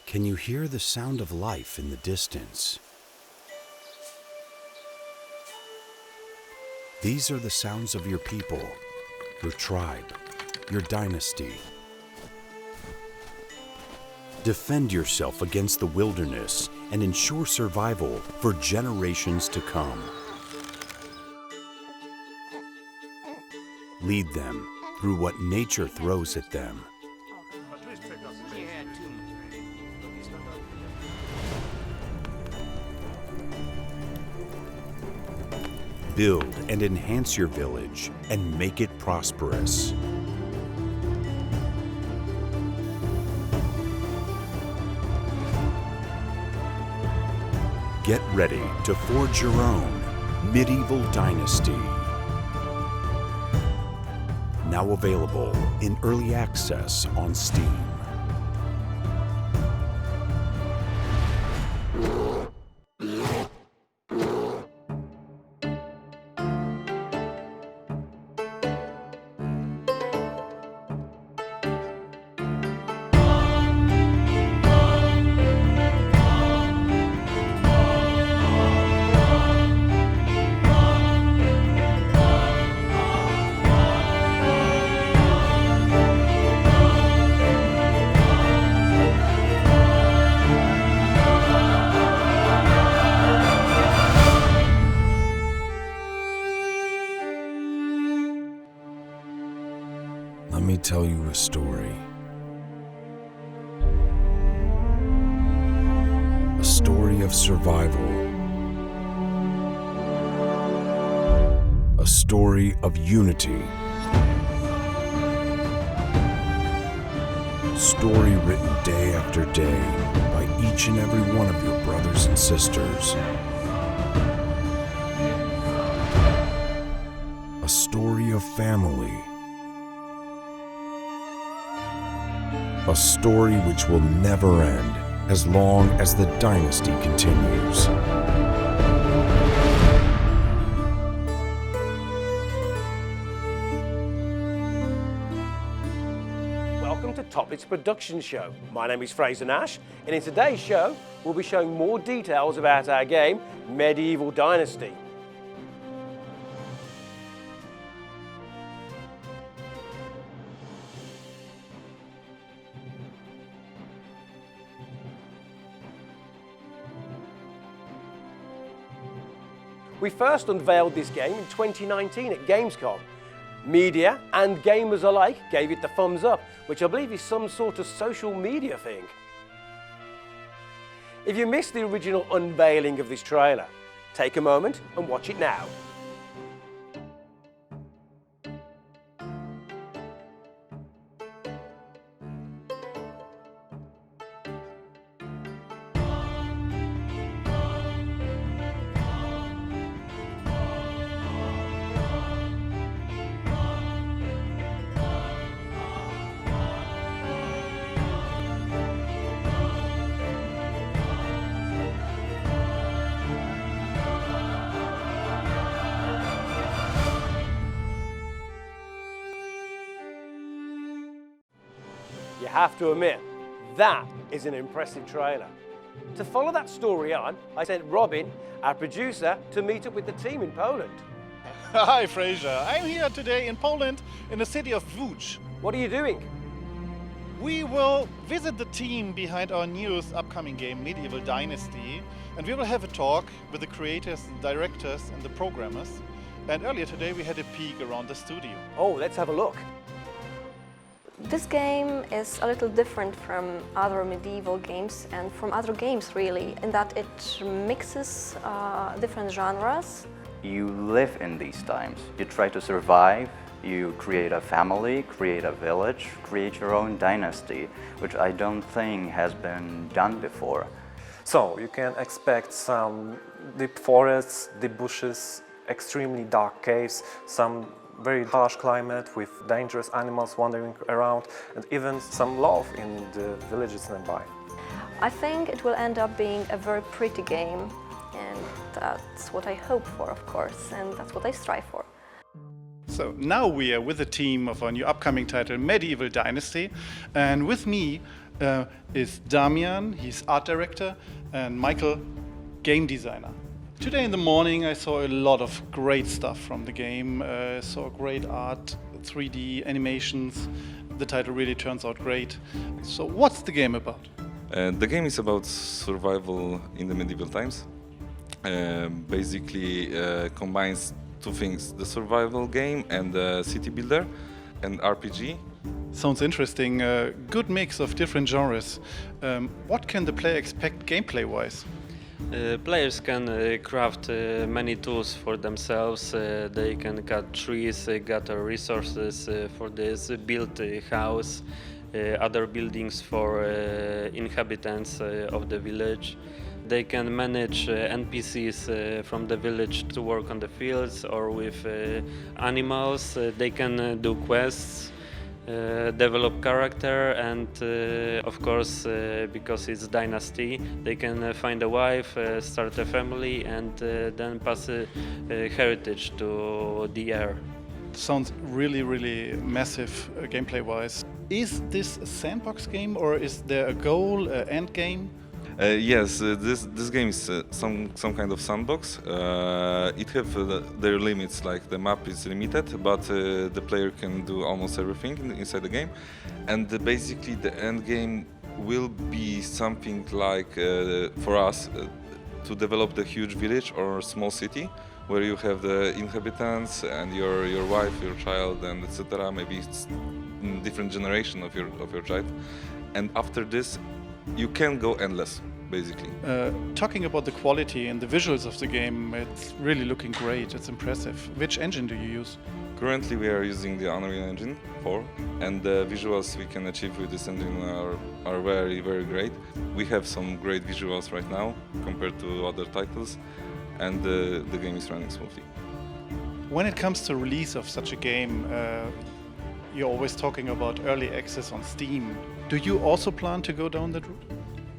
Can you hear the sound of life in the distance? These are the sounds of your people, your tribe, your dynasty. Defend yourself against the wilderness and ensure survival for generations to come. Lead them through what nature throws at them. Build and enhance your village and make it prosperous. Get ready to forge your own Medieval Dynasty. Now available in early access on Steam. Let me tell you a story. A story of survival. A story of unity. A story written day after day by each and every one of your brothers and sisters. A story of family. A story which will never end as long as the dynasty continues. Welcome to Topic's production show. My name is Fraser Nash, and in today's show, we'll be showing more details about our game, Medieval Dynasty. We first unveiled this game in 2019 at Gamescom. Media and gamers alike gave it the thumbs up, which I believe is some sort of social media thing. If you missed the original unveiling of this trailer, take a moment and watch it now. You have to admit, that is an impressive trailer. To follow that story on, I sent Robin, our producer, to meet up with the team in Poland. Hi Fraser, I'm here today in Poland in the city of Łódź. What are you doing? We will visit the team behind our newest upcoming game, Medieval Dynasty, and we will have a talk with the creators, directors and the programmers. And earlier today we had a peek around the studio. Oh, let's have a look. This game is a little different from other medieval games and from other games really, in that it mixes different genres. You live in these times. You try to survive, you create a family, create a village, create your own dynasty, which I don't think has been done before. So you can expect some deep forests, deep bushes, extremely dark caves, some very harsh climate with dangerous animals wandering around, and even some love in the villages nearby. I think it will end up being a very pretty game, and that's what I hope for, of course, and that's what I strive for. So now we are with the team of our new upcoming title, Medieval Dynasty, and with me is Damian, he's art director, and Michael, game designer. Today in the morning I saw a lot of great stuff from the game. Saw great art, 3D animations. The title really turns out great. So what's the game about? The game is about survival in the medieval times. Basically combines two things, the survival game and the city builder and RPG. Sounds interesting. Good mix of different genres. What can the player expect gameplay-wise? Players can craft many tools for themselves. They can cut trees, gather resources for this, build a house, other buildings for inhabitants of the village. They can manage NPCs from the village to work on the fields or with animals. They can do quests, develop character, and of course, because it's Dynasty, they can find a wife, start a family, and then pass a heritage to the heir. Sounds really, really massive gameplay-wise. Is this a sandbox game or is there a goal, an end game? Yes, this game is some kind of sandbox. It have their limits, like the map is limited, but the player can do almost everything inside the game. And basically the end game will be something like, for us, to develop the huge village or small city, where you have the inhabitants and your wife, your child, and etc. Maybe it's different generation of your child. And after this, you can go endless, basically. Talking about the quality and the visuals of the game, it's really looking great, it's impressive. Which engine do you use? Currently we are using the Unreal Engine 4, and the visuals we can achieve with this engine are very, very great. We have some great visuals right now compared to other titles, and the game is running smoothly. When it comes to release of such a game, you're always talking about early access on Steam. Do you also plan to go down that route?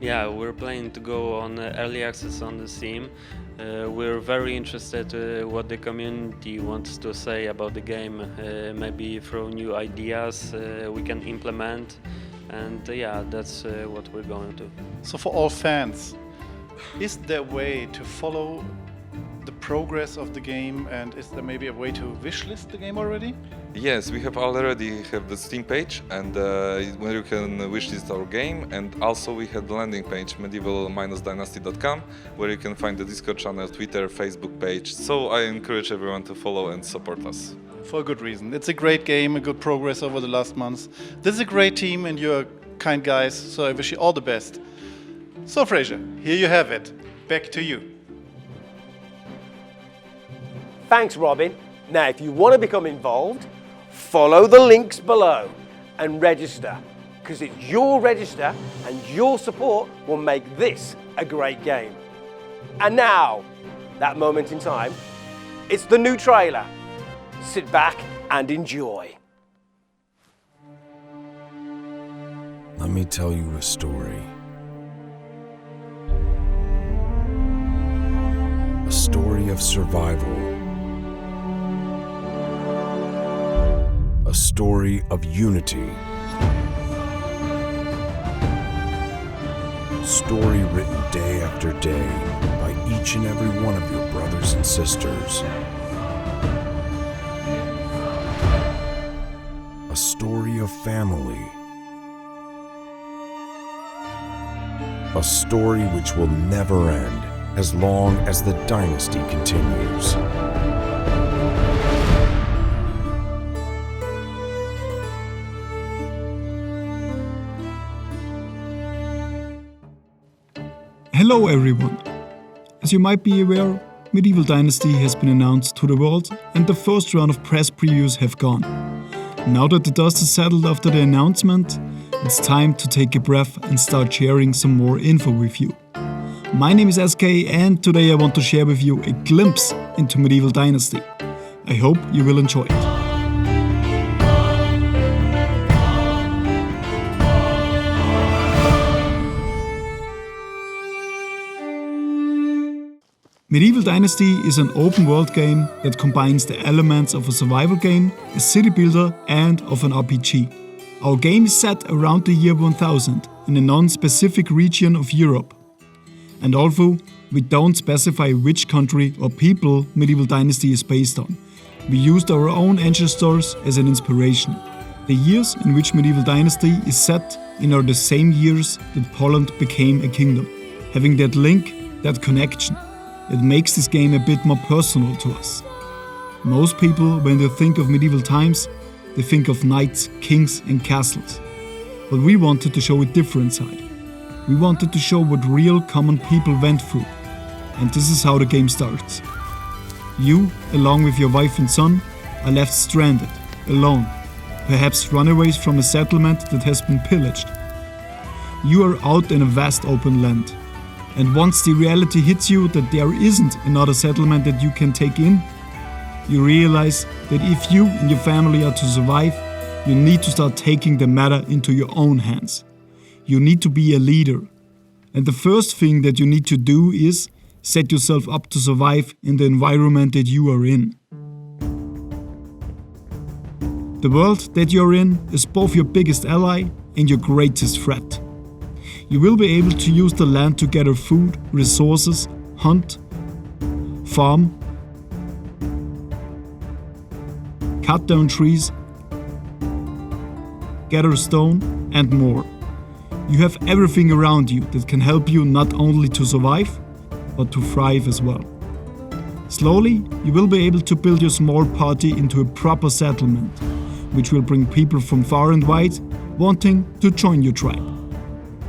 Yeah, we're planning to go on early access on the Steam. We're very interested what the community wants to say about the game. Maybe throw new ideas we can implement, and yeah, that's what we're going to. So for all fans, is there a way to follow the progress of the game, and is there maybe a way to wishlist the game already? Yes, we already have the Steam page, and where you can wishlist our game, and also we have the landing page medieval-dynasty.com, where you can find the Discord channel, Twitter, Facebook page. So I encourage everyone to follow and support us. For a good reason. It's a great game, a good progress over the last months. This is a great team, and you're kind guys, so I wish you all the best. So Fraser, here you have it. Back to you. Thanks, Robin. Now, if you want to become involved, follow the links below and register, because it's your register and your support will make this a great game. And now, that moment in time, it's the new trailer. Sit back and enjoy. Let me tell you a story. A story of survival. A story of unity. A story written day after day by each and every one of your brothers and sisters. A story of family. A story which will never end as long as the dynasty continues. Hello everyone! As you might be aware, Medieval Dynasty has been announced to the world and the first round of press previews have gone. Now that the dust is settled after the announcement, it's time to take a breath and start sharing some more info with you. My name is SK and today I want to share with you a glimpse into Medieval Dynasty. I hope you will enjoy it. Medieval Dynasty is an open-world game that combines the elements of a survival game, a city builder, and of an RPG. Our game is set around the year 1000 in a non-specific region of Europe. And although we don't specify which country or people Medieval Dynasty is based on, we used our own ancestors as an inspiration. The years in which Medieval Dynasty is set in are the same years that Poland became a kingdom. Having that link, that connection, it makes this game a bit more personal to us. Most people, when they think of medieval times, they think of knights, kings and castles. But we wanted to show a different side. We wanted to show what real common people went through. And this is how the game starts. You, along with your wife and son, are left stranded, alone, perhaps runaways from a settlement that has been pillaged. You are out in a vast open land. And once the reality hits you that there isn't another settlement that you can take in, you realize that if you and your family are to survive, you need to start taking the matter into your own hands. You need to be a leader. And the first thing that you need to do is set yourself up to survive in the environment that you are in. The world that you're in is both your biggest ally and your greatest threat. You will be able to use the land to gather food, resources, hunt, farm, cut down trees, gather stone, and more. You have everything around you that can help you not only to survive, but to thrive as well. Slowly, you will be able to build your small party into a proper settlement, which will bring people from far and wide wanting to join your tribe.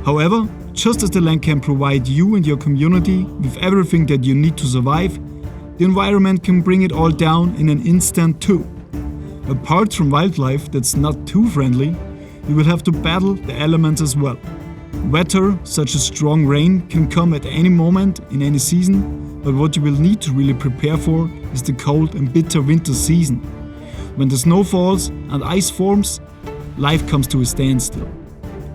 However, just as the land can provide you and your community with everything that you need to survive, the environment can bring it all down in an instant too. Apart from wildlife that's not too friendly, you will have to battle the elements as well. Weather, such as strong rain, can come at any moment in any season, but what you will need to really prepare for is the cold and bitter winter season. When the snow falls and ice forms, life comes to a standstill.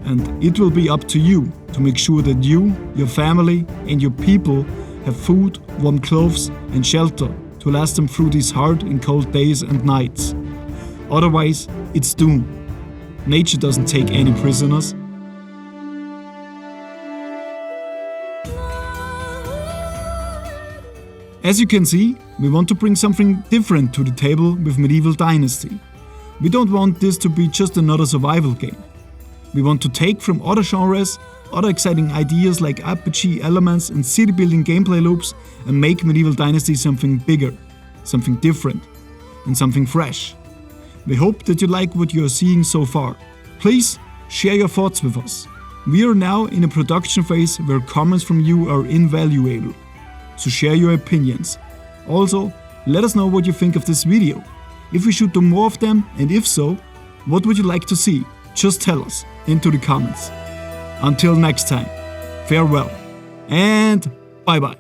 And it will be up to you to make sure that you, your family and your people have food, warm clothes and shelter to last them through these hard and cold days and nights. Otherwise, it's doom. Nature doesn't take any prisoners. As you can see, we want to bring something different to the table with Medieval Dynasty. We don't want this to be just another survival game. We want to take from other genres, other exciting ideas like RPG elements and city building gameplay loops and make Medieval Dynasty something bigger, something different, and something fresh. We hope that you like what you are seeing so far. Please share your thoughts with us. We are now in a production phase where comments from you are invaluable. So share your opinions. Also, let us know what you think of this video. If we should do more of them, and if so, what would you like to see? Just tell us into the comments. Until next time, farewell and bye bye.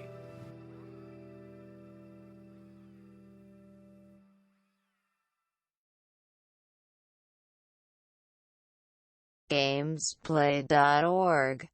Gamesplay.org